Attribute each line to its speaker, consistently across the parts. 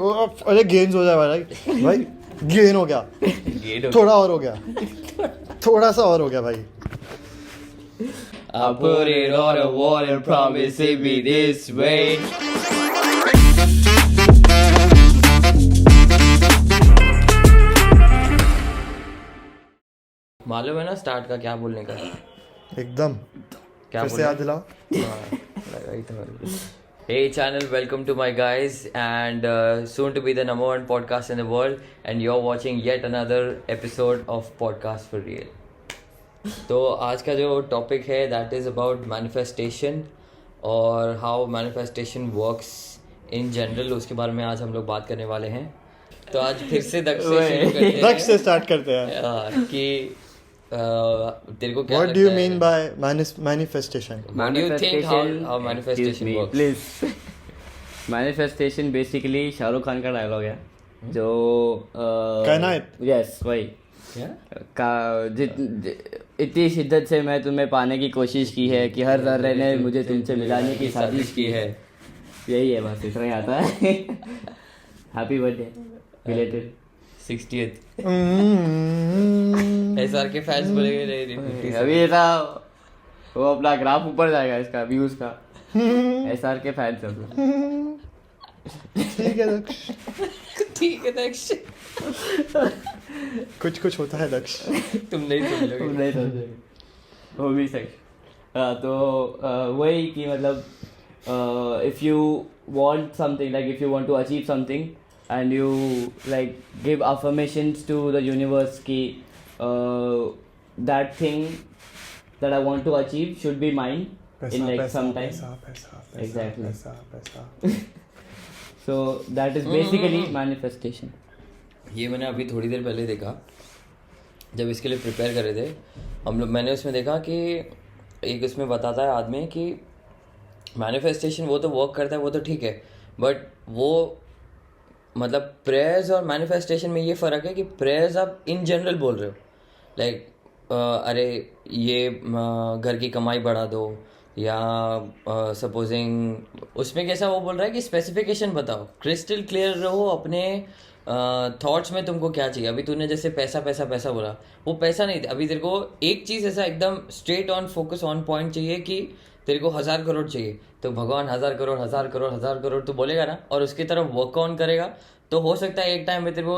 Speaker 1: अरे गेन्स हो जाए भाई गेन हो गया, थोड़ा और हो गया, थोड़ा सा और हो गया भाई.
Speaker 2: I put it on a wall and promise it be this way. मालूम है ना स्टार्ट का क्या बोलने का?
Speaker 1: एकदम
Speaker 2: क्या
Speaker 1: फिर से याद दिलाओ.
Speaker 2: Hey channel, welcome to my guys and soon to be the number one podcast in the world and you're watching yet another episode of Podcast for Real. तो आज का जो टॉपिक है that is about manifestation और how manifestation works in general, उसके बारे में आज हम लोग बात करने वाले हैं. तो आज फिर से दक्ष से शुरू करते हैं.
Speaker 1: दक्ष से स्टार्ट करते हैं.
Speaker 2: कि तेरे को क्या
Speaker 1: What do you mean by manifestation?
Speaker 2: What do you think how manifestation works?
Speaker 3: Please. Manifestation basically Shahrukh Khan का डायलॉग है जो
Speaker 1: कायनात.
Speaker 3: यस वही
Speaker 2: क्या?
Speaker 3: इतनी शिद्दत से मैं तुम्हें पाने की कोशिश की है कि हर जर्रे ने मुझे तुमसे मिलाने की साजिश की है. यही है, बस इतना ही आता है. Happy birthday belated
Speaker 2: 60th. SR के फैंस बोलेंगे नहीं.
Speaker 3: अभी ऐसा वो अपना ग्राफ ऊपर जाएगा इसका व्यूज का. एसआर के फैंस सब.
Speaker 1: ठीक है दक्ष.
Speaker 2: ठीक है दक्ष.
Speaker 1: कुछ होता है दक्ष.
Speaker 2: तुम नहीं समझोगे.
Speaker 3: हो भी सकता. तो वही कि मतलब if you want something, like if you want to achieve something and you like give affirmations to the universe ki that thing that I want to achieve should be mine in like some time. Exactly. So that is basically manifestation.
Speaker 2: ये मैंने अभी थोड़ी देर पहले देखा जब इसके लिए prepare कर रहे थे हम लोग. मैंने उसमें देखा कि एक उसमें बताता है आदमी कि मैनिफेस्टेशन वो तो वर्क करता है, वो तो ठीक है, बट वो मतलब प्रेयर्स और मैनिफेस्टेशन में ये फ़र्क है कि प्रेयर्स आप इन जनरल बोल रहे हो, लाइक अरे ये घर की कमाई बढ़ा दो, या सपोजिंग उसमें कैसा वो बोल रहा है कि स्पेसिफिकेशन बताओ, क्रिस्टल क्लियर रहो अपने थॉट्स में तुमको क्या चाहिए. अभी तूने जैसे पैसा पैसा पैसा बोला, वो पैसा नहीं, अभी तेरे को एक चीज़ ऐसा एकदम straight on focus on point चाहिए कि तेरे को 1000 करोड़ चाहिए, तो भगवान 1000 करोड़ 1000 करोड़ 1000 करोड़ तो बोलेगा ना, और उसकी तरफ वर्क ऑन करेगा. तो हो सकता है एक टाइम में तेरे को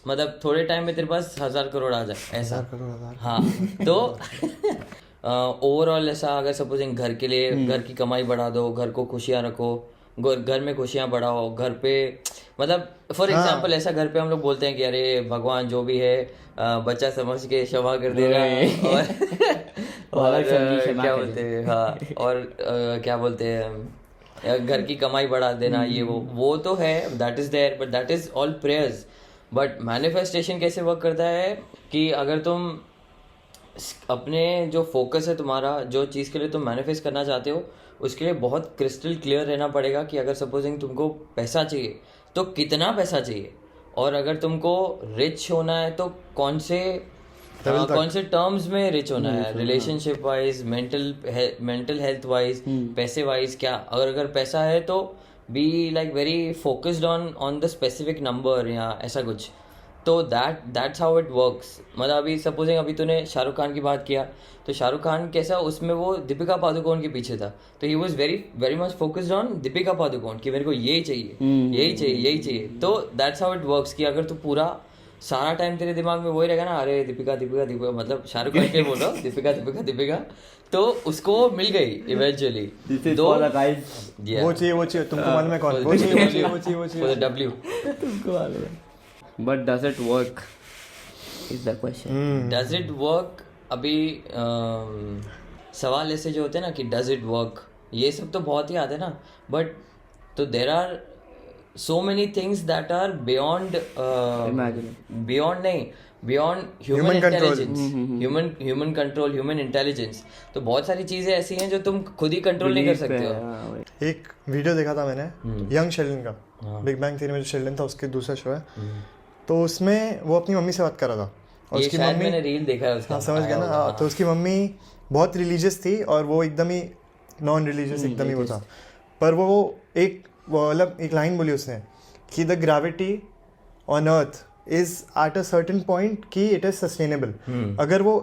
Speaker 2: मतलब थोड़े टाइम में तेरे पास 1000 करोड़ आ जाए ऐसा. हाँ. तो ओवरऑल ऐसा अगर सपोजिंग घर के लिए घर की कमाई बढ़ा दो, घर को खुशियाँ रखो, घर में खुशियाँ बढ़ाओ, घर पे मतलब फॉर एग्जांपल ऐसा घर पे हम लोग बोलते हैं कि अरे भगवान जो भी है बच्चा समझ के क्षमा कर देना, और क्या बोलते हैं, हाँ, और क्या बोलते हैं घर की कमाई बढ़ा देना, ये वो तो है, that is there, but that is all prayers. But manifestation कैसे वर्क करता है कि अगर तुम अपने जो फोकस है तुम्हारा, जो चीज़ के लिए तुम मैनिफेस्ट करना चाहते हो, उसके लिए बहुत क्रिस्टल क्लियर रहना पड़ेगा कि अगर सपोजिंग तुमको पैसा चाहिए तो कितना पैसा चाहिए, और अगर तुमको रिच होना है तो कौन से टर्म्स में रिच होना है, relationship wise, mental health wise, पैसे वाइज, क्या अगर पैसा है तो be like very focused on the specific number या ऐसा कुछ. तो दैट्स हाउ इट वर्क्स. मतलब अभी सपोजिंग अभी तूने शाहरुख खान की बात किया, तो शाहरुख खान कैसा, उसमें वो दीपिका पादुकोण के पीछे था, तो he was very much focused on Deepika Padukone कि मेरे को यही चाहिए, यही चाहिए. तो दैट्स हाउ इट वर्क्स कि अगर तू पूरा सारा टाइम तेरे दिमाग में वही रहेगा ना, अरे दीपिका दीपिका दीपिका, मतलब शाहरुख खान के बोलो दीपिका दीपिका दीपिका, तो उसको मिल गई इवेंचुअली.
Speaker 1: वो चाहिए तुमको मालूम है कौन, वो चाहिए
Speaker 2: W.
Speaker 3: तुमको मालूम है. But does it work? Is the question.
Speaker 2: Does it work? अभी सवाल ऐसे जो होते हैं ना कि does it work, ये सब तो बहुत ही आते हैं ना, but तो there are so many things that are beyond human intelligence, human control, human intelligence. तो बहुत सारी चीजें ऐसी हैं जो तुम खुद ही कंट्रोल नहीं कर सकते हो.
Speaker 1: एक वीडियो देखा था मैंने यंग शेल्डन का, बिग बैंग थ्योरी में जो शेल्डन था उसके दूसरा शो है, तो उसमें वो अपनी मम्मी से बात कर रहा था, और उसकी मम्मी,
Speaker 2: मैंने रील देखा है उसका,
Speaker 1: हाँ समझ गया ना. तो उसकी मम्मी बहुत रिलीजियस थी और वो एकदम ही नॉन रिलीजियस एकदम ही वो था, पर वो मतलब एक लाइन बोली उसने कि the gravity on earth is at a certain point कि इट इज सस्टेनेबल. अगर वो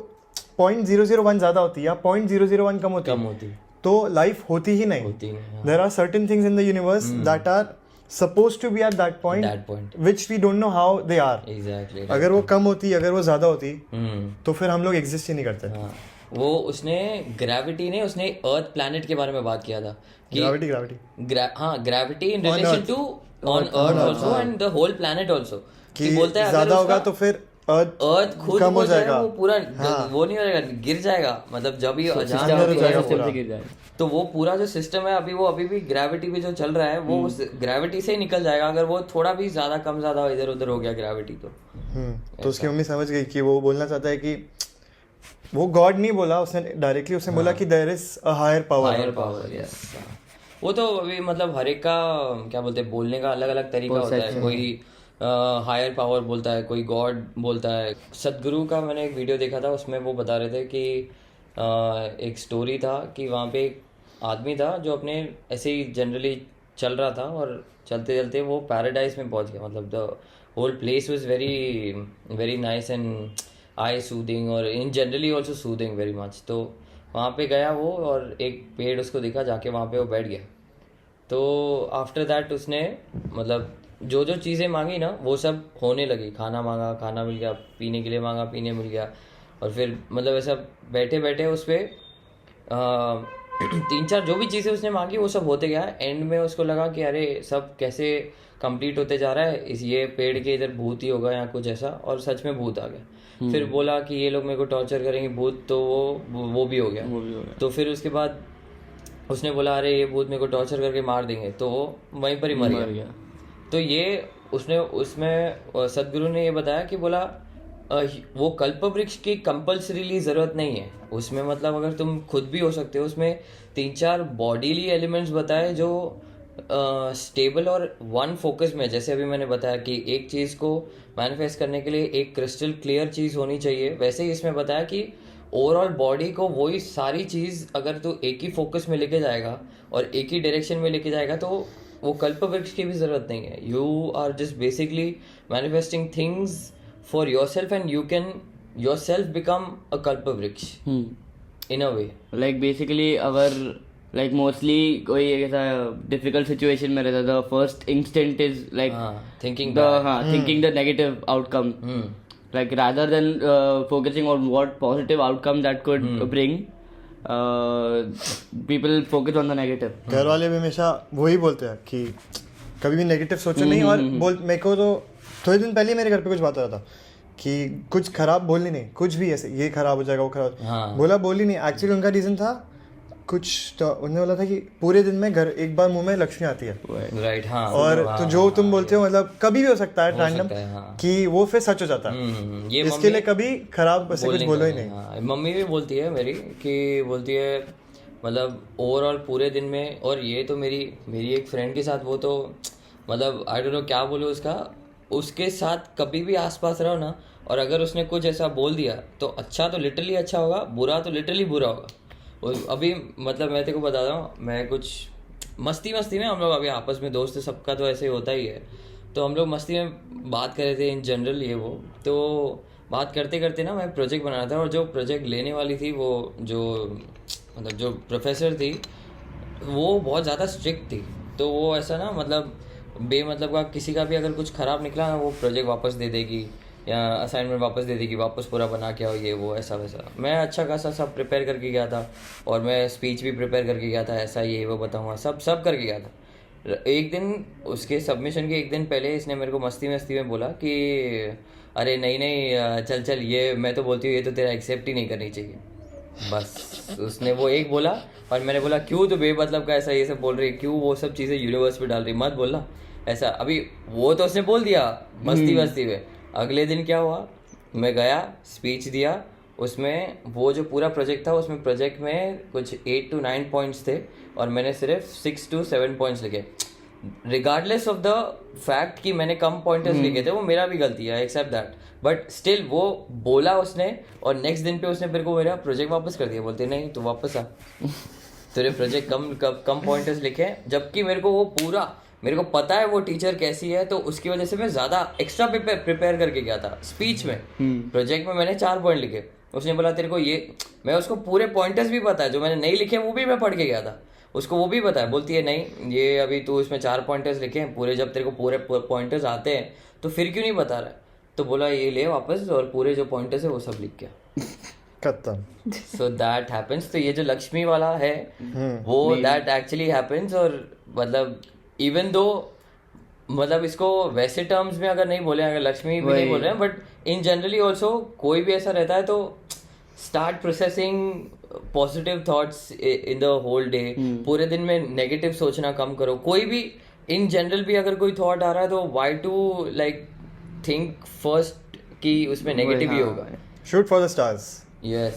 Speaker 1: 0.001 ज़्यादा होती या 0.001 कम होती तो लाइफ होती ही नहीं. There are certain things in the universe that are supposed to be at that point which we don't know how they are.
Speaker 2: Exactly.
Speaker 1: अगर वो कम होती, अगर वो ज़्यादा होती तो फिर हम लोग एग्जिस्ट ही नहीं करते.
Speaker 2: वो उसने ग्रेविटी ने उसने अर्थ प्लैनेट के बारे में बात किया था कि gravity in relation to on earth also and the whole planet also, कि बोलता है
Speaker 1: ज़्यादा होगा तो फिर अर्थ
Speaker 2: खुद
Speaker 1: कम हो जाएगा,
Speaker 2: वो पूरा वो नहीं हो जाएगा, गिर जाएगा. मतलब जब ही अचानक तो वो पूरा जो सिस्टम है अभी भी ग्रेविटी पे जो चल रहा है वो ग्रेविटी से ही निकल जाएगा. अगर वो थोड़ा भी ज्यादा कम ज्यादा इधर उधर हो गया ग्रेविटी तो
Speaker 1: उसकी मम्मी समझ गई कि वो बोलना चाहता है कि वो गॉड नहीं बोला उसने डायरेक्टली, उसने बोला कि there is a higher power.
Speaker 2: Yes. वो तो अभी मतलब हर एक का क्या बोलते हैं बोलने का अलग अलग तरीका होता है. कोई हायर पावर बोलता है, कोई गॉड बोलता है. सदगुरु का मैंने एक वीडियो देखा था, उसमें वो बता रहे थे कि एक स्टोरी था कि वहाँ पे एक आदमी था जो अपने ऐसे ही जनरली चल रहा था और चलते चलते वो पैराडाइज में पहुँच गया. मतलब the whole place was very very nice and I soothing और in generally also soothing very much. तो वहाँ पे गया वो और एक पेड़ उसको दिखा, जाके वहाँ पे वो बैठ गया. तो आफ्टर दैट उसने मतलब जो जो चीज़ें मांगी ना वो सब होने लगी. खाना मांगा, खाना मिल गया. पीने के लिए मांगा, पीने मिल गया. और फिर मतलब ऐसा बैठे बैठे उस पर 3-4 जो भी चीज़ें उसने मांगी वो सब होते गया. एंड में उसको लगा कि अरे सब कैसे कंप्लीट होते जा रहा है, इस ये पेड़ के इधर भूत ही होगा या कुछ ऐसा. और सच में भूत आ गया. फिर बोला कि ये लोग मेरे को टॉर्चर करेंगे भूत, तो वो भी हो गया. तो फिर उसके बाद उसने बोला अरे ये भूत मेरे को टॉर्चर करके मार देंगे, तो वो वहीं पर ही मर गया. तो ये उसमें सदगुरु ने ये बताया कि बोला वो कल्प वृक्ष की कंपल्सरीली ज़रूरत नहीं है उसमें. मतलब अगर तुम खुद भी हो सकते हो. उसमें 3-4 बॉडीली एलिमेंट्स बताए जो स्टेबल और वन फोकस में. जैसे अभी मैंने बताया कि एक चीज़ को मैनिफेस्ट करने के लिए एक क्रिस्टल क्लियर चीज़ होनी चाहिए, वैसे ही इसमें बताया कि ओवरऑल बॉडी को वही सारी चीज़ अगर तू एक ही फोकस में लेके जाएगा और एक ही डायरेक्शन में लेके जाएगा तो वो कल्प वृक्ष की भी ज़रूरत नहीं है. You are just basically manifesting things for yourself and you can yourself become a kalpa vriksha in a way.
Speaker 3: Like basically अगर like mostly कोई ऐसा difficult situation में रहता, the first instinct is like
Speaker 2: thinking
Speaker 3: thinking the negative outcome. Like rather than focusing on what positive outcome that could bring, people focus on the negative.
Speaker 1: घर वाले भी हमेशा वही बोलते हैं कि कभी भी नेगेटिव सोचो नहीं. और मेरे को तो थोड़े दिन पहले मेरे घर पे कुछ बात हो रहा था कि कुछ खराब बोलनी नहीं, कुछ भी ऐसे ये खराब हो जाएगा वो खराब बोला बोली नहीं. एक्चुअली उनका रीज़न था कुछ, तो उन्होंने बोला था कि पूरे दिन में घर एक बार मुंह में लक्ष्मी आती है.
Speaker 2: राइट. हाँ.
Speaker 1: और तो जो तुम बोलते हो मतलब कभी भी हो सकता है रैंडम कि वो फिर सच हो जाता है.
Speaker 2: ये
Speaker 1: इसके लिए कभी खराब ऐसे कुछ बोलो ही नहीं.
Speaker 2: मम्मी भी बोलती है मेरी कि बोलती है मतलब ओवरऑल पूरे दिन में. और ये तो मेरी एक फ्रेंड के साथ वो तो मतलब आई डोंट नो क्या बोलो उसके साथ कभी भी आसपास रहो ना, और अगर उसने कुछ ऐसा बोल दिया तो अच्छा तो लिटरली अच्छा होगा, बुरा तो लिटरली बुरा होगा. अभी मतलब मैं तेरे को बता रहा हूँ, मैं कुछ मस्ती में हम लोग अभी आपस में दोस्त सबका तो ऐसे ही होता ही है. तो हम लोग मस्ती में बात कर रहे थे इन जनरल ये वो. तो बात करते करते ना मैं प्रोजेक्ट बना रहा था, और जो प्रोजेक्ट लेने वाली थी वो जो प्रोफेसर थी वो बहुत ज़्यादा स्ट्रिक्ट थी. तो वो ऐसा ना मतलब बेमतलब का किसी का भी अगर कुछ ख़राब निकला ना वो प्रोजेक्ट वापस दे देगी या असाइनमेंट वापस दे देगी, वापस पूरा बना के आओ ये वो ऐसा वैसा. मैं अच्छा खासा सब प्रिपेयर करके गया था और मैं स्पीच भी प्रिपेयर करके गया था, ऐसा ये वो बताऊँगा सब करके गया था. एक दिन उसके सबमिशन के एक दिन पहले इसने मेरे को मस्ती में बोला कि अरे नहीं चल ये मैं तो बोलती हूँ ये तो तेरा एक्सेप्ट ही नहीं करनी चाहिए. बस उसने वो एक बोला और मैंने बोला क्यों तो बेमतलब का ऐसा ये सब बोल रही है, क्यों वो सब चीज़ें यूनिवर्स पे डाल रही, मत बोलना ऐसा. अभी वो तो उसने बोल दिया मस्ती में. अगले दिन क्या हुआ, मैं गया स्पीच दिया. उसमें वो जो पूरा प्रोजेक्ट था उसमें प्रोजेक्ट में कुछ 8 to 9 पॉइंट्स थे और मैंने सिर्फ 6 to 7 पॉइंट्स लिखे. रिगार्डलेस ऑफ द फैक्ट कि मैंने कम पॉइंटर्स लिखे थे, वो मेरा भी गलती है, एक्सेप्ट दैट. बट स्टिल वो बोला उसने और नेक्स्ट दिन पे उसने मेरे को मेरा प्रोजेक्ट वापस कर दिया. बोलते नहीं तू वापस आ, तेरे प्रोजेक्ट कम पॉइंटर्स लिखे. जबकि मेरे को वो पूरा मेरे को पता है वो टीचर कैसी है, तो उसकी वजह से मैं ज़्यादा एक्स्ट्रा प्रिपेयर करके गया था स्पीच में। प्रोजेक्ट में मैंने 4 पॉइंट लिखे, उसने बोला तेरे को ये, मैं उसको पूरे पॉइंटर्स भी पता है, जो मैंने नहीं लिखे वो भी मैं पढ़ के गया था, उसको वो भी पता है। बोलती है नहीं ये अभी तू इसमें 4 पॉइंटर्स लिखे हैं पूरे, जब तेरे को पूरे पॉइंटर्स आते हैं तो फिर क्यों नहीं बता रहा है? तो बोला ये ले वापस, और पूरे जो पॉइंटर्स है वो सब लिख गया।
Speaker 1: खत्म।
Speaker 2: So that happens. तो ये जो लक्ष्मी वाला है वो दैट एक्चुअली हैपेंस। और मतलब इवन दो मतलब इसको वैसे टर्म्स में अगर नहीं बोले, अगर लक्ष्मी भी नहीं बोल रहे हैं, बट इन जनरली ऑल्सो कोई भी ऐसा रहता है तो start processing positive thoughts in the whole day. पूरे दिन में नेगेटिव सोचना कम करो। कोई भी इन जनरल भी अगर कोई थॉट आ रहा है तो why to like think first कि उसमें नेगेटिव ही होगा।
Speaker 1: Shoot for the stars.
Speaker 2: Yes,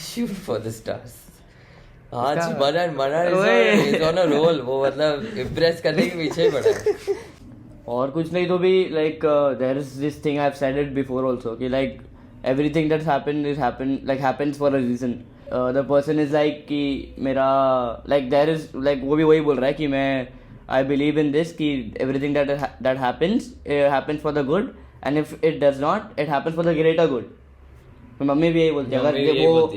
Speaker 2: shoot for the stars. आज Manan is on a roll, वो मतलब इम्प्रेस करने के पीछे पड़ा है।
Speaker 3: और कुछ नहीं तो भी like there is this thing I have said it before also कि like everything that's happens for a reason. The person is like कि मेरा लाइक देयर इज लाइक वो भी वही बोल रहा है कि मैं आई बिलीव इन दिस कि everything that happens for the good, and if it does not it happens for the greater good. Mummy भी यही बोलती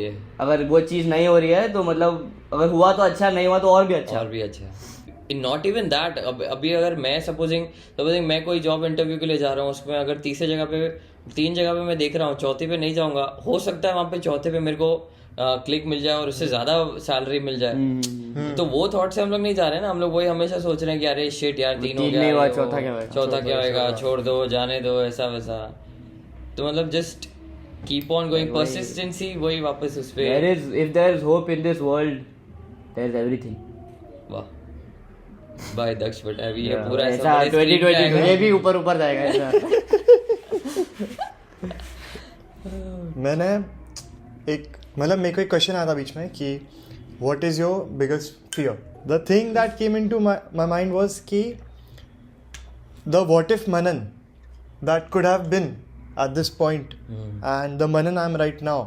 Speaker 3: है, अगर वो चीज नहीं हो रही है तो मतलब अगर हुआ तो अच्छा, नहीं हुआ तो और भी अच्छा।
Speaker 2: Not even that. अभी अगर मैं सपोजिंग मैं कोई जॉब इंटरव्यू के लिए जा रहा हूँ, उसमें अगर 3 जगह पे मैं देख रहा हूँ, चौथी पे नहीं जाऊंगा, हो सकता है वहाँ पे चौथे पे मेरे को क्लिक मिल जाए और उससे ज्यादा सैलरी मिल जाए। तो वो थॉट से हम लोग नहीं जा रहे हैं ना, हम लोग वही हमेशा सोच रहे हैं कि अरे शिट यार 3 हो गया, चौथा क्या होगा, छोड़ दो, जाने दो, ऐसा वैसा। तो मतलब just keep on going, persistency, वही वापस उस पे।
Speaker 3: if there is hope in this world, there is everything.
Speaker 2: वाह बाय दक्ष बट अभी ये पूरा
Speaker 3: ऐसा 2022 ये भी ऊपर जाएगा ऐसा।
Speaker 1: मैंने एक मतलब मेरे को एक क्वेश्चन आया था बीच में कि what is your biggest fear. The thing that came into my mind was कि the what if Manan that could have been at this point and the Manan I am right now,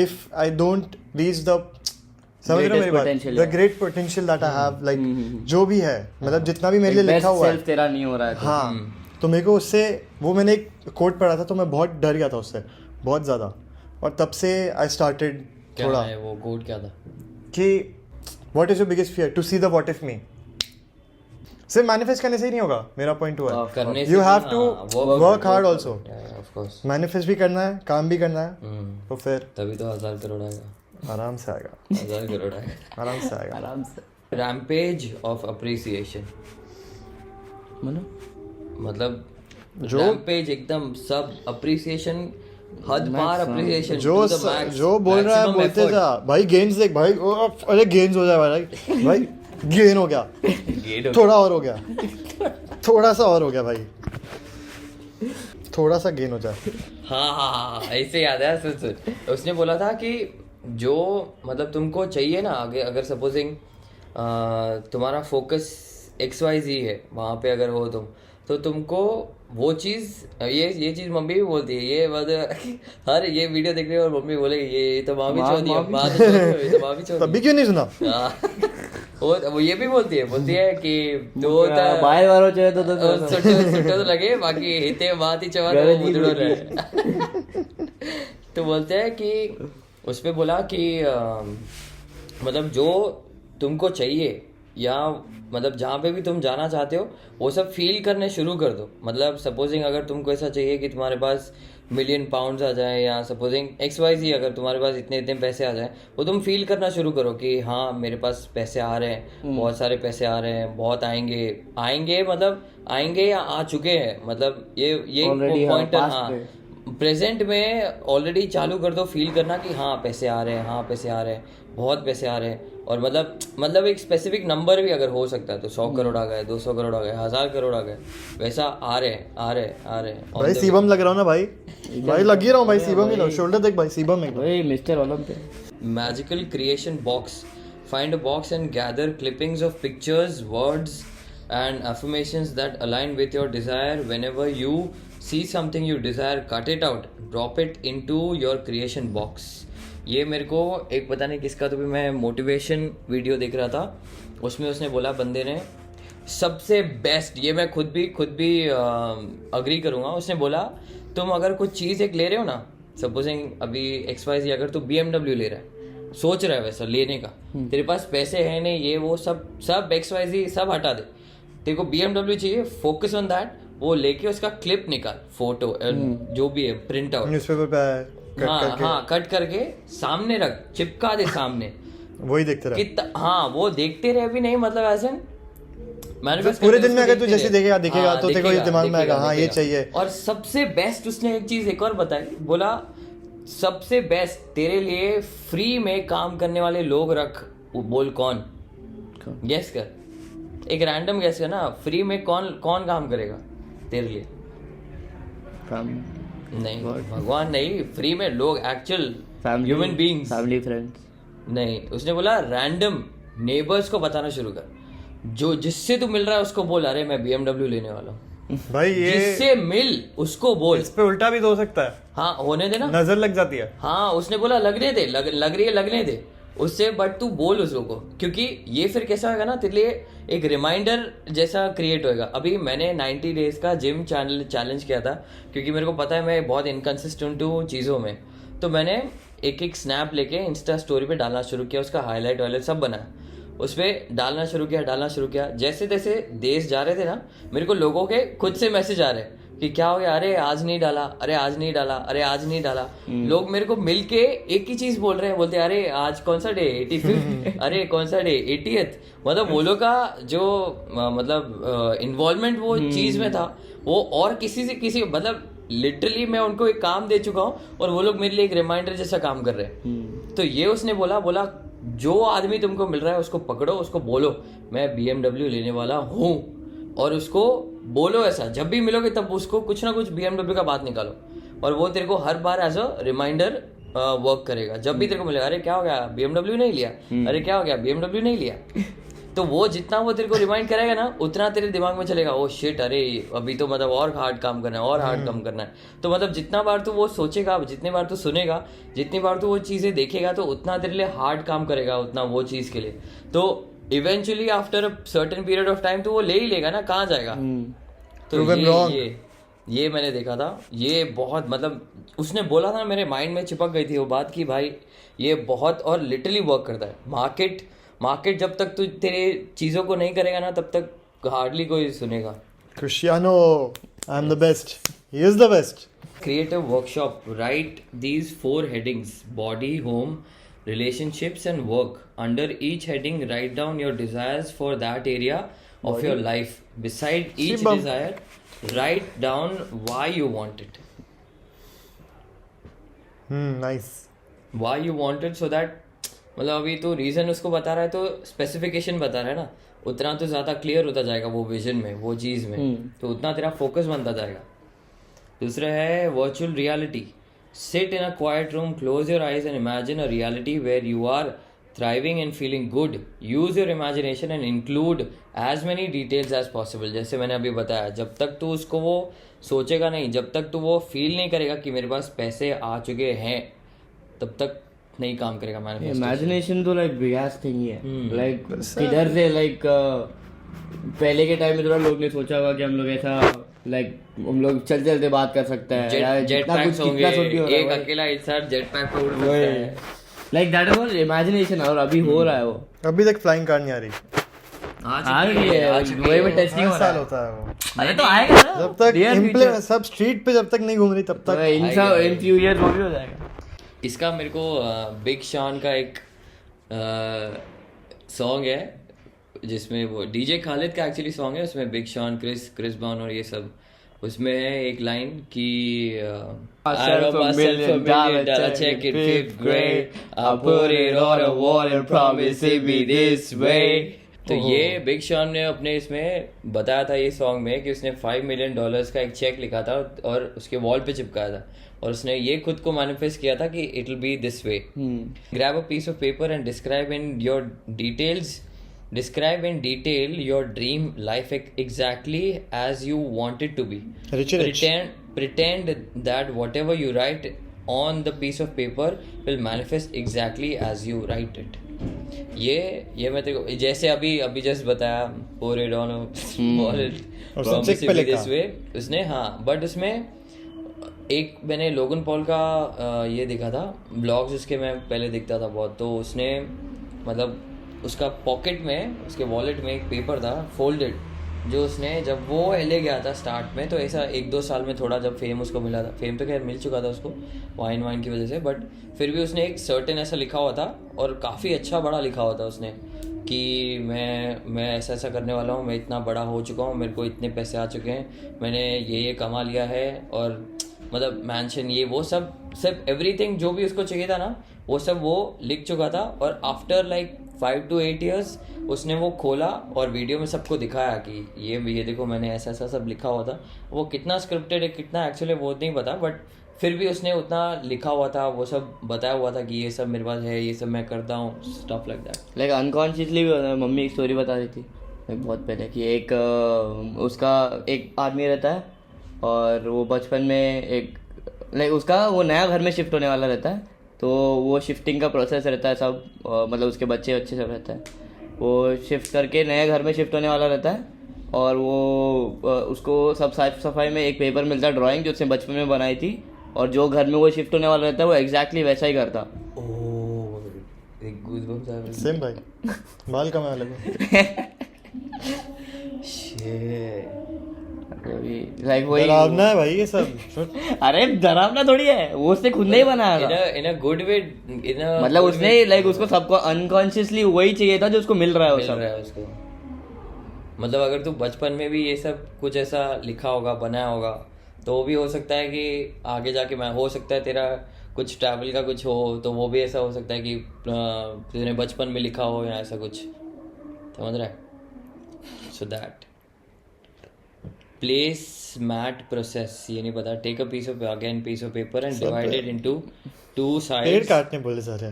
Speaker 1: if I don't reach the समझ रहे हो मेरी बात, the great potential that I have, like जो भी है मतलब जितना भी मेरे लिए लिखा हुआ है
Speaker 3: तेरा नहीं हो रहा है
Speaker 1: हाँ, तो मेरे को उससे वो मैंने एक कोट पढ़ा था तो मैं बहुत डर गया था उससे बहुत ज़्यादा, और तब से आई स्टार्टेड थोड़ा
Speaker 2: वो कोट क्या था
Speaker 1: कि what is your biggest fear, to see the what if me। सिर्फ मैनिफेस्ट करने से ही नहीं होगा, मेरा पॉइंट हुआ है you have to work hard also. Manifest भी करना है, काम भी करना है, तो फिर
Speaker 2: तभी तो 1000 करोड़ आएगा,
Speaker 1: आराम से आएगा,
Speaker 2: 1000 करोड़ आएगा,
Speaker 1: आराम से आएगा,
Speaker 3: आराम से।
Speaker 2: रैम्पेज ऑफ अप्रिसिएशन मतलब
Speaker 1: जो
Speaker 2: रैम्पेज एकदम सब अप्रिसिएशन, हद पार अप्रिसिएशन,
Speaker 1: जो बोल रहा है बोलते जा भाई, गेन्स देख भाई, अरे गेन्स हो जाए भाई गेन हो गया, थोड़ा और हो गया, थोड़ा सा और हो गया भाई, थोड़ा सा गेन हो जाए।
Speaker 2: हाँ ऐसे याद है। सुन उसने बोला था कि जो मतलब तुमको चाहिए ना, अगर सपोजिंग तुम्हारा फोकस XYZ है, वहाँ पे अगर हो तुम, तो तुमको वो चीज़ ये चीज़ मम्मी भी बोलती है, ये हर ये वीडियो देख रही है और मम्मी बोलेगी ये तो माँ भी छोड़ दिया,
Speaker 1: तभी क्यों नहीं सुना।
Speaker 2: वो ये भी बोलती है कि तो
Speaker 3: बाहर वालों चाहिए तो
Speaker 2: सुट्टो तो लगे, बाकी हिते बात ही चवा रहे। तो बोलते हैं कि उस पे बोला कि मतलब जो तुमको चाहिए या मतलब जहाँ पे भी तुम जाना चाहते हो वो सब फील करने शुरू कर दो। मतलब सपोजिंग अगर तुमको ऐसा चाहिए कि तुम्हारे पास £1 मिलियन आ जाए, या सपोजिंग XYZ अगर तुम्हारे पास इतने पैसे आ जाए, वो तुम फील करना शुरू करो कि हाँ मेरे पास पैसे आ रहे हैं, बहुत सारे पैसे आ रहे हैं, बहुत आएंगे मतलब आएंगे या आ चुके हैं, मतलब ये पॉइंट हाँ प्रेजेंट में ऑलरेडी चालू कर दो फील करना कि हाँ पैसे आ रहे हैं, हाँ पैसे आ रहे हैं, बहुत पैसे आ रहे हैं। और मतलब एक स्पेसिफिक नंबर भी अगर हो सकता है तो 100 करोड़ आ गए, 200 करोड़ आ गए, 1000 करोड़ आ गए, वैसा आ रहे हैं।
Speaker 1: भाई सीबम लग रहा हूँ ना भाई लग ही रहा हूँ भाई, सीबम ही लो, शोल्डर देख भाई, सीबम एकदम
Speaker 3: भाई mister Olympic.
Speaker 2: Magical creation box, find a box and gather clippings of pictures, words and affirmations that align with your desire. Whenever you see something you desire, cut it out, drop it into your creation box. ये मेरे को एक पता नहीं किसका, तो भी मैं मोटिवेशन वीडियो देख रहा था, उसमें उसने बोला बंदे ने सबसे बेस्ट, ये मैं खुद भी अग्री करूंगा। उसने बोला तुम अगर कुछ चीज़ एक ले रहे हो ना, सपोजिंग अभी XYZ अगर तू BMW ले रहा है, सोच रहा है वैसा लेने का, तेरे पास पैसे हैं नहीं, ये वो सब XYZ सब हटा दे, तेरे को BMW चाहिए, फोकस ऑन दैट, वो लेके उसका क्लिप निकाल, फोटो जो भी है, प्रिंट आउट
Speaker 1: न्यूज़पेपर पे
Speaker 2: हाँ कट करके सामने रख, चिपका दे सामने,
Speaker 1: वही देखते रहे।
Speaker 2: कितना हाँ वो देखते रहे भी नहीं, मतलब ऐसे manifest
Speaker 1: पूरे
Speaker 2: करते
Speaker 1: दिन में
Speaker 2: उसको
Speaker 1: अगर तू
Speaker 2: देखते
Speaker 1: जैसे
Speaker 2: रहे।
Speaker 1: देखेगा
Speaker 2: हाँ,
Speaker 1: तो तेरे को ये दिमाग में आएगा, हाँ ये
Speaker 2: देखेगा।
Speaker 1: चाहिए।
Speaker 2: और सबसे बेस्ट उसने एक चीज एक और बताई, बोला सबसे बेस्ट तेरे लिए फ्री में काम करने वाले लोग रख, वो बोल कौन, गेस कर, एक रैंडम गेस कर ना, फ्री में कौन कौन काम करेगा तेरे लिए? नहीं भगवान नहीं, फ्री में लोग, actual human beings,
Speaker 3: family friends.
Speaker 2: नहीं, उसने बोला रैंडम नेबर्स को बताना शुरू कर, जो जिससे तू मिल रहा है उसको बोल, अरे मैं BMW लेने वाला हूँ,
Speaker 1: भाई ये
Speaker 2: जिससे मिल उसको बोल।
Speaker 1: इस पे उल्टा भी तो हो सकता है,
Speaker 2: हाँ होने दे ना,
Speaker 1: नजर लग जाती है।
Speaker 2: हाँ उसने बोला लगने दे, लग रही है लगने दे उससे, बट तू बोल उसको को, क्योंकि ये फिर कैसा होगा ना तेरे लिए एक रिमाइंडर जैसा क्रिएट होएगा। अभी मैंने 90 डेज का जिम चैलेंज किया था, क्योंकि मेरे को पता है मैं बहुत इनकन्सिस्टेंट हूँ चीज़ों में, तो मैंने एक स्नैप लेके इंस्टा स्टोरी पे डालना शुरू किया, उसका हाईलाइट वाइलाइट सब बनाया, उस पर डालना शुरू किया। जैसे तैसे देश जा रहे थे ना, मेरे को लोगों के खुद से मैसेज आ रहे हैं कि क्या हो गया, अरे आज नहीं डाला, अरे आज नहीं डाला, अरे आज नहीं डाला। लोग मेरे को मिलके एक ही चीज बोल रहे हैं, बोलते हैं अरे आज कौन सा डे 85, अरे कौन सा डे 80th। मतलब वो लोग का जो मतलब इन्वॉल्वमेंट वो चीज में था, वो और किसी से किसी, मतलब लिटरली मैं उनको एक काम दे चुका हूँ और वो लोग मेरे लिए एक रिमाइंडर जैसा काम कर रहे हैं। तो ये उसने बोला जो आदमी तुमको मिल रहा है उसको पकड़ो, उसको बोलो मैं BMW लेने वाला हूँ, और उसको बोलो ऐसा, जब भी मिलोगे तब उसको कुछ ना कुछ BMW का बात निकालो, और वो तेरे को हर बार एज अ रिमाइंडर वर्क करेगा। जब भी तेरे को मिलेगा, अरे क्या हो गया BMW नहीं लिया, अरे क्या हो गया BMW नहीं लिया, तो वो जितना वो तेरे को रिमाइंड करेगा ना, उतना तेरे दिमाग में चलेगा, ओ शिट, अरे अभी तो मतलब और हार्ड काम करना है, और हार्ड काम करना है। तो मतलब जितना बार तू वो सोचेगा, जितनी बार तू सुनेगा, जितनी बार तू वो चीज़ें देखेगा, तो उतना तेरे लिए हार्ड काम करेगा, उतना वो चीज़ के लिए। तो eventually after a certain period of time तो वो ले ही लेगा ना, कहाँ जाएगा। तो ये मैंने देखा था, ये बहुत मतलब उसने बोला था, मेरे माइंड में चिपक गई थी वो बात की भाई ये बहुत और लिटरली वर्क करता है। मार्केट जब तक तू तेरे चीज़ों को नहीं करेगा ना, तब तक हार्डली कोई सुनेगा।
Speaker 1: Cristiano, I'm the best. He is the best.
Speaker 2: Create a workshop. Write these 4 headings: body, home, relationships, and work. Under each heading, write down your desires for that area of your life. Beside each desire, write down why you want it.
Speaker 1: Nice.
Speaker 2: Why you want it, so that मतलब अभी तो reason उसको बता रहा है, तो specification बता रहा है ना, उतना तो ज़्यादा क्लियर होता जाएगा वो विजन में, वो चीज़ में, तो उतना तेरा फोकस बनता जाएगा। दूसरा है virtual reality. Sit in a quiet room, close your eyes and imagine a reality where you are thriving and feeling good. Use your imagination and include as many details as possible. जैसे मैंने अभी बताया, जब तक तू उसको वो सोचेगा नहीं, जब तक तू वो फील नहीं करेगा कि मेरे पास पैसे आ चुके हैं, तब तक नहीं काम करेगा मैनिफेस्टेशन।
Speaker 3: इमेजिनेशन तो लाइक बिगेस्ट थिंग ही है। लाइक किधर से लाइक पहले के टाइम में थोड़ा लोग ने सोचा होगा कि हम लोग ऐसा लाइक हम लोग चलते चलते बात कर सकते हैं,
Speaker 2: जेट पैक्स होंगे, एक अकेला इंसान जेट पैक पे उड़ सकता है,
Speaker 3: लाइक दैट वाज इमेजिनेशन। और अभी हो रहा है वो,
Speaker 1: अभी तक फ्लाइंग कार नहीं आ रही।
Speaker 3: आ गई है, दुबई में टेस्टिंग हो रहा
Speaker 1: साल
Speaker 3: है।
Speaker 1: होता है वो,
Speaker 3: अरे तो आएगा ना,
Speaker 1: जब तक सब स्ट्रीट पे जब तक नहीं घूम रही तब तक
Speaker 3: इन फ्यू इयर्स वो भी हो जाएगा।
Speaker 2: इसका मेरे को बिग शॉन का एक सॉन्ग है जिसमें वो डीजे खालिद का एक्चुअली सॉन्ग है, उसमें बिग शॉन, क्रिस ब्राउन और ये सब, उसमें है एक लाइन कि I wrote myself $1 million check in 5th grade, I put it on a wall and promise it be this way। तो ये बिग शॉन ने अपने इसमें बताया था ये सॉन्ग में कि उसने $5 million का एक चेक लिखा था और उसके वॉल पे चिपकाया था, और उसने ये खुद को मैनिफेस्ट किया था कि it will be this way. Grab a piece of paper and describe in detail your dream life exactly as you want it to be.
Speaker 1: Rich.
Speaker 2: Pretend that whatever you write on the piece of paper will manifest exactly as you write it. ये मैं तेरे को जैसे अभी just बताया pour it on
Speaker 1: और सबसे पहले
Speaker 2: this way उसने हाँ बट उसमें एक मैंने लोगन पॉल का ये देखा था ब्लॉग्स उसके मैं पहले देखता था बहुत तो उसने मतलब उसका पॉकेट में उसके वॉलेट में एक पेपर था फोल्डेड जो उसने जब वो एलए गया था स्टार्ट में तो ऐसा 1-2 साल में थोड़ा जब फेम उसको मिला था फेम तो खैर मिल चुका था उसको वाइन की वजह से बट फिर भी उसने एक सर्टेन ऐसा लिखा हुआ था और काफ़ी अच्छा बड़ा लिखा हुआ था उसने कि मैं ऐसा करने वाला हूँ मैं इतना बड़ा हो चुका हूँ मेरे को इतने पैसे आ चुके हैं मैंने ये कमा लिया है और मतलब मैंशन ये वो सब एवरीथिंग जो भी उसको चाहिए था ना वो सब वो लिख चुका था और आफ्टर लाइक 5 to 8 years उसने वो खोला और वीडियो में सबको दिखाया कि ये देखो मैंने ऐसा सब लिखा हुआ था वो कितना स्क्रिप्टेड है कितना एक्चुअली वो नहीं पता बट फिर भी उसने उतना लिखा हुआ था वो सब बताया हुआ था कि ये सब मेरे पास है ये सब मैं करता हूँ stuff like that
Speaker 3: like unconsciously भी मम्मी एक स्टोरी बता रही थी बहुत पहले कि एक उसका एक आदमी रहता है और वो बचपन में एक लाइक उसका वो नया घर में शिफ्ट होने वाला रहता है तो वो शिफ्टिंग का प्रोसेस रहता है सब मतलब उसके बच्चे सब रहता है वो शिफ्ट करके नए घर में शिफ्ट होने वाला रहता है और वो उसको सब साफ सफाई में एक पेपर मिलता है ड्राइंग जो उसने बचपन में बनाई थी और जो घर में वो शिफ्ट होने वाला रहता है वो एग्जैक्टली वैसा ही करता
Speaker 1: सेम भाई बाल कम अलग
Speaker 3: लाइक वही
Speaker 1: डरावना है भाई ये सब
Speaker 3: अरे डरावना थोड़ी है वो उसने खुद नहीं बनाया था
Speaker 2: इन अ गुड वे
Speaker 3: मतलब उसने लाइक उसको सबको अनकॉन्शियसली वही चाहिए था जो उसको मिल रहा है
Speaker 2: उसको मतलब अगर तू बचपन में भी ये सब कुछ ऐसा लिखा होगा बनाया होगा तो भी हो सकता है कि आगे जाके मैं हो सकता है तेरा कुछ ट्रैवल का कुछ हो तो वो भी ऐसा हो सकता है कि तूने बचपन में लिखा हो या ऐसा कुछ समझ रहा है so that place mat process ये नहीं पता take a piece of paper and divide it into two sides
Speaker 1: पेड़ काटने बोले सारे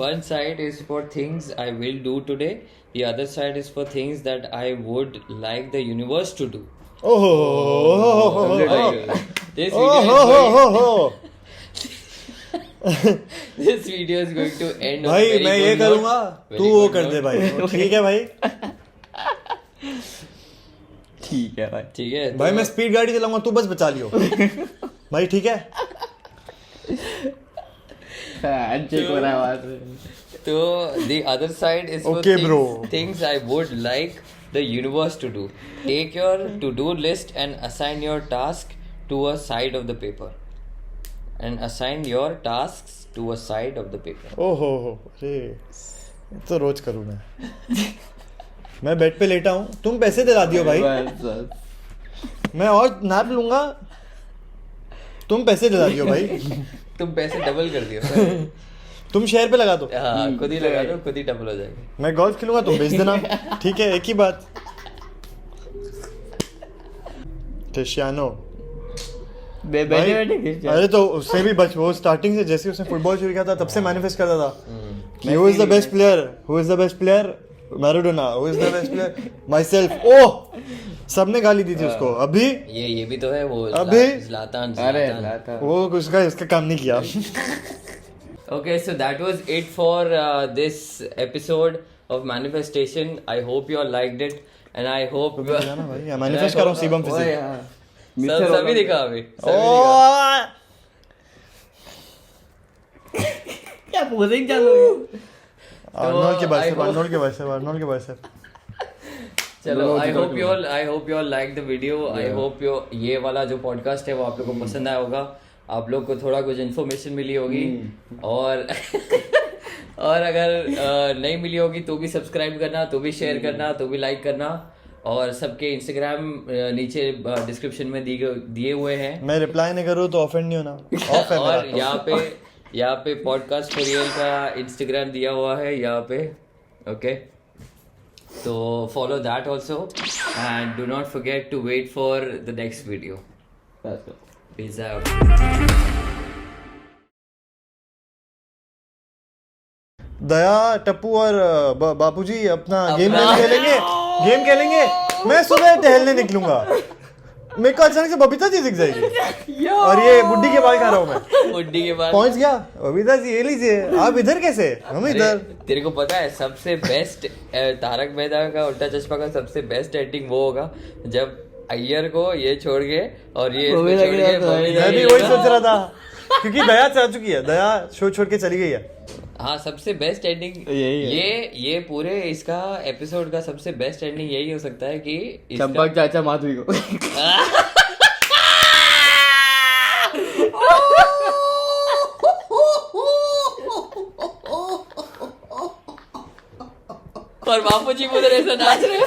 Speaker 2: one side is for things I will do today the other side is for things that I would like the universe to do this video is going to end
Speaker 1: भाई मैं ये करूँगा तू वो कर दे भाई ठीक है भाई
Speaker 3: ठीक है
Speaker 1: भाई मैं स्पीड गाड़ी चलाऊंगा तू बस बचा लियो भाई ठीक है
Speaker 2: तो the other side is
Speaker 1: okay,
Speaker 2: for things I would like the universe to do. Take your to-do list and assign your task to a side of the paper. And assign your tasks to a side of the paper.
Speaker 1: ओहो अरे तो रोज करूँ मैं bed पे लेटा हूँ तुम पैसे दिला दियो भाई मैं और नाप लूंगा तुम पैसे दिला दियो भाई
Speaker 2: तुम पैसे डबल कर दियो
Speaker 1: तुम शेयर पे लगा दो
Speaker 2: हाँ खुद ही लगा दो खुद ही डबल हो जाएगा
Speaker 1: मैं गोल्फ खेलूंगा तुम बेच देना ठीक है एक ही बात क्रिस्टियानो अरे तो उससे भी बच वो स्टार्टिंग से जैसे उसने फुटबॉल शुरू किया था तब से मैनिफेस्ट करता था कि who is the best player Maradona who is the best player myself oh सबने गाली दी थी उसको अभी
Speaker 2: ये भी तो है वो
Speaker 1: अभी
Speaker 2: ज़लातान
Speaker 1: वो उसका काम नहीं किया
Speaker 2: Okay, so that was it for this episode of manifestation. I hope you all liked it, and I hope
Speaker 1: manifest कर रहा हूँ सीबम फिजिक्स
Speaker 2: सभी दिखा अभी
Speaker 3: क्या पोजिंग चालू है
Speaker 1: आर्नोल्ड के बाइसेप
Speaker 2: चलो I hope you all like the video I hope ये वाला जो पॉडकास्ट है वो आप लोगों को पसंद आया होगा आप लोग को थोड़ा कुछ इन्फॉर्मेशन मिली होगी और और अगर नहीं मिली होगी तो भी सब्सक्राइब करना तो भी शेयर करना तो भी लाइक करना और सबके इंस्टाग्राम नीचे डिस्क्रिप्शन में दिए हुए हैं
Speaker 1: मैं रिप्लाई नहीं करूँ तो ऑफेंड नहीं होना
Speaker 2: और यहाँ पे पॉडकास्ट फॉर रियल का इंस्टाग्राम दिया हुआ है यहाँ पे ओके तो follow that also and do not forget to wait for the next video peace out
Speaker 1: Daya Tappu और बापूजी अपना गेम खेलेंगे मैं सुबह टहलने निकलूंगा मेरे को अचानक से बबीता जी दिख जाएगी और ये बुड्ढी के बाल खा रहा हूँ मैं।
Speaker 2: बुड्ढी के बाद
Speaker 1: पहुंच गया बबीता जी, ये लीजिए। आप इधर कैसे? हम
Speaker 2: अरे,
Speaker 1: इधर।
Speaker 2: तेरे को पता है सबसे बेस्ट तारक मेहता का उल्टा चश्मा का सबसे बेस्ट एंडिंग वो होगा जब अय्यर को ये छोड़ के और ये इसको छोड़ के बबीता
Speaker 1: मैं भी
Speaker 2: जी
Speaker 1: वही
Speaker 2: लगा।
Speaker 1: सोच रहा था क्योंकि दया जा चुकी है, दया शो छोड़ के चली गई है।
Speaker 2: हाँ सबसे बेस्ट एंडिंग
Speaker 3: यही है।
Speaker 2: ये पूरे इसका एपिसोड का सबसे बेस्ट एंडिंग यही हो सकता है कि
Speaker 3: चंपक चाचा माधुरी को
Speaker 2: और बापू जी उधर ऐसा नाच रहे हैं।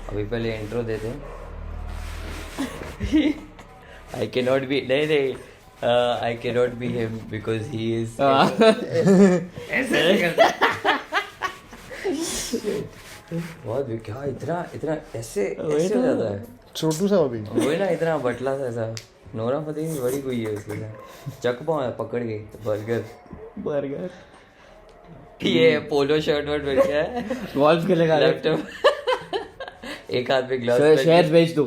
Speaker 2: अभी पहले इंट्रो देते हैं। आई कैन नॉट बी नहीं I can not be him because he is ऐसे नहीं करता। बहुत क्या इतना इतना ऐसे ऐसे हो जाता है।
Speaker 1: छोटू सा अभी
Speaker 2: वही ना इतना बटला सा ऐसा। नोरा फतेही बड़ी हुई है उसके साथ। चक पाओ पकड़ गई बर्गर। ये पोलो शर्ट वर्ट पहन के है।
Speaker 3: गोल्फ खेलेगा
Speaker 2: लैपटॉप एक हाथ में ग्लव्स
Speaker 3: शेयर बेच दो